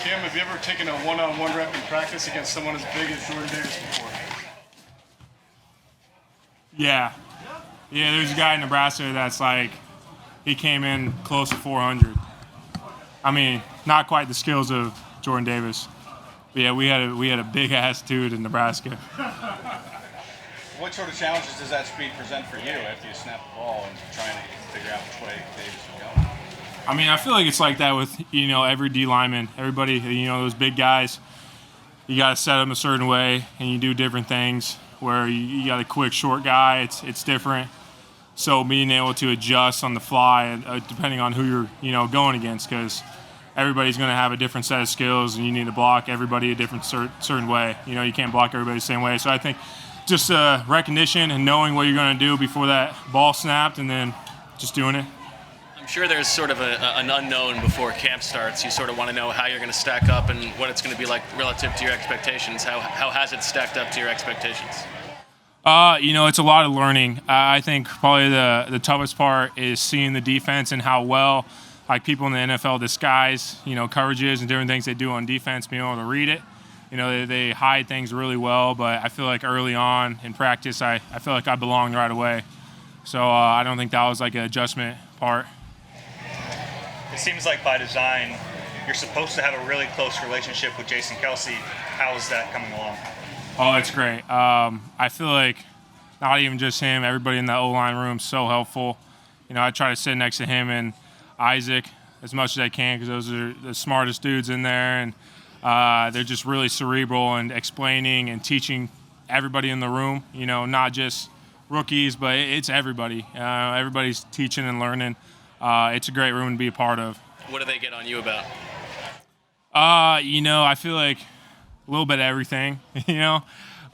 Kim, have you ever taken a one-on-one rep in practice against someone as big as Jordan Davis before? Yeah. Yeah, there's a guy in Nebraska that's like, he came in close to 400. I mean, not quite the skills of Jordan Davis. But yeah, we had a big ass dude in Nebraska. What sort of challenges does that speed present for you after you snap the ball and trying to figure out which way Davis is going? I mean, I feel like it's like that with, every D lineman. Everybody, those big guys, you got to set them a certain way, and you do different things. Where you got a quick, short guy, it's different. So being able to adjust on the fly, depending on who you're, going against, because everybody's going to have a different set of skills, and you need to block everybody a different certain way. You can't block everybody the same way. So I think just recognition and knowing what you're going to do before that ball snapped, and then just doing it. I'm sure there's sort of an unknown before camp starts. You sort of want to know how you're going to stack up and what it's going to be like relative to your expectations. How has it stacked up to your expectations? It's a lot of learning. I think probably the toughest part is seeing the defense and how well, like, people in the NFL disguise, coverages and different things they do on defense, being able to read it. They hide things really well, but I feel like early on in practice, I feel like I belonged right away. So I don't think that was like an adjustment part. It seems like by design, you're supposed to have a really close relationship with Jason Kelce. How is that coming along? Oh, it's great. I feel like not even just him, everybody in the O-line room is so helpful. I try to sit next to him and Isaac as much as I can because those are the smartest dudes in there, and they're just really cerebral and explaining and teaching everybody in the room, not just rookies, but it's everybody. Everybody's teaching and learning. It's a great room to be a part of. What do they get on you about? I feel like a little bit of everything,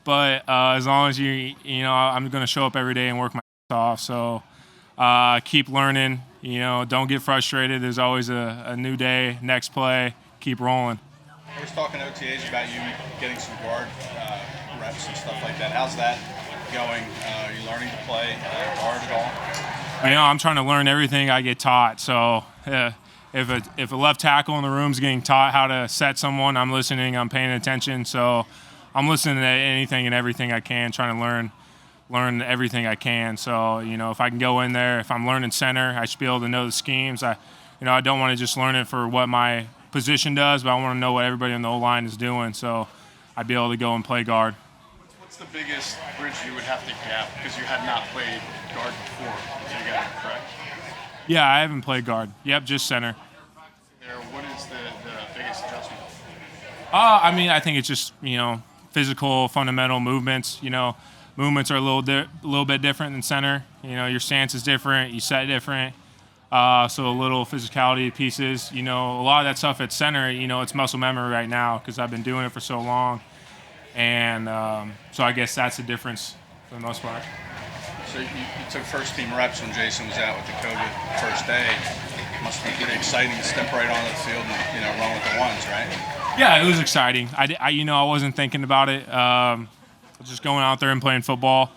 but as long as I'm going to show up every day and work my ass off. So keep learning, don't get frustrated. There's always a new day, next play, keep rolling. I was talking to OTAs about you getting some guard reps and stuff like that. How's that going? Are you learning to play guard at all? I'm trying to learn everything I get taught. So if a left tackle in the room is getting taught how to set someone, I'm listening, I'm paying attention. So I'm listening to anything and everything I can, trying to learn everything I can. So, if I can go in there, if I'm learning center, I should be able to know the schemes. I don't want to just learn it for what my position does, but I want to know what everybody on the O-line is doing. So I'd be able to go and play guard. What's the biggest bridge you would have to gap because you had not played guard before? So you got it correct. Yeah, I haven't played guard. Yep, just center. What is the biggest adjustment? I think it's just, physical, fundamental movements. Movements are a little bit different than center. Your stance is different. You set different. So a little physicality pieces. A lot of that stuff at center, it's muscle memory right now because I've been doing it for so long. And so I guess that's the difference for the most part. So you took first team reps when Jason was out with the COVID first day. Must be pretty exciting to step right onto the field and run with the ones, right? Yeah, it was exciting. I wasn't thinking about it. Just going out there and playing football.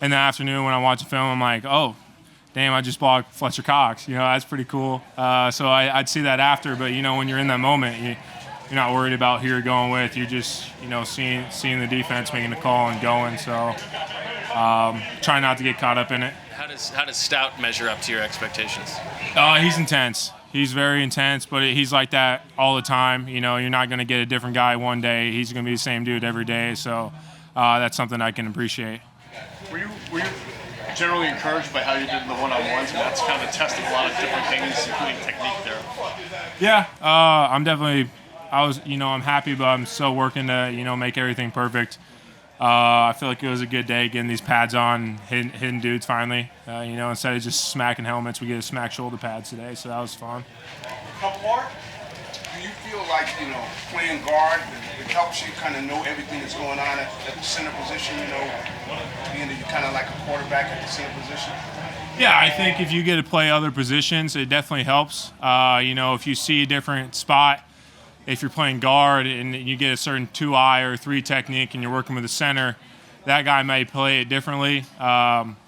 In the afternoon when I watch a film, I'm like, oh, damn, I just blocked Fletcher Cox. That's pretty cool. So I'd see that after, but when you're in that moment, you're not worried about who you're going with. You're just seeing the defense, making the call and going. So try not to get caught up in it. How does Stout measure up to your expectations? He's intense. He's very intense, but he's like that all the time. You're not going to get a different guy one day. He's going to be the same dude every day. So that's something I can appreciate. Were you generally encouraged by how you did in the one-on-ones? And that's kind of a test of a lot of different things, including technique there. Yeah, I'm happy, but I'm still working to, make everything perfect. I feel like it was a good day getting these pads on, hitting dudes finally. Instead of just smacking helmets, we get to smack shoulder pads today, so that was fun. Couple more. Do you feel like, playing guard, it helps you kind of know everything that's going on at the center position, being that you're kind of like a quarterback at the center position? Yeah, I think if you get to play other positions, it definitely helps. If you see a different spot, if you're playing guard and you get a certain 2-eye or 3 technique and you're working with the center, that guy may play it differently.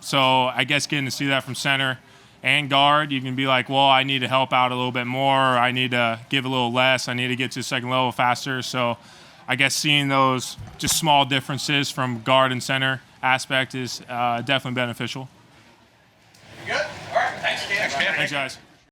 So I guess getting to see that from center and guard. You can be like, well, I need to help out a little bit more, or I need to give a little less, I need to get to the second level faster. So I guess seeing those just small differences from guard and center aspect is definitely beneficial. Good. All right. Thanks, Cam. Thanks, guys.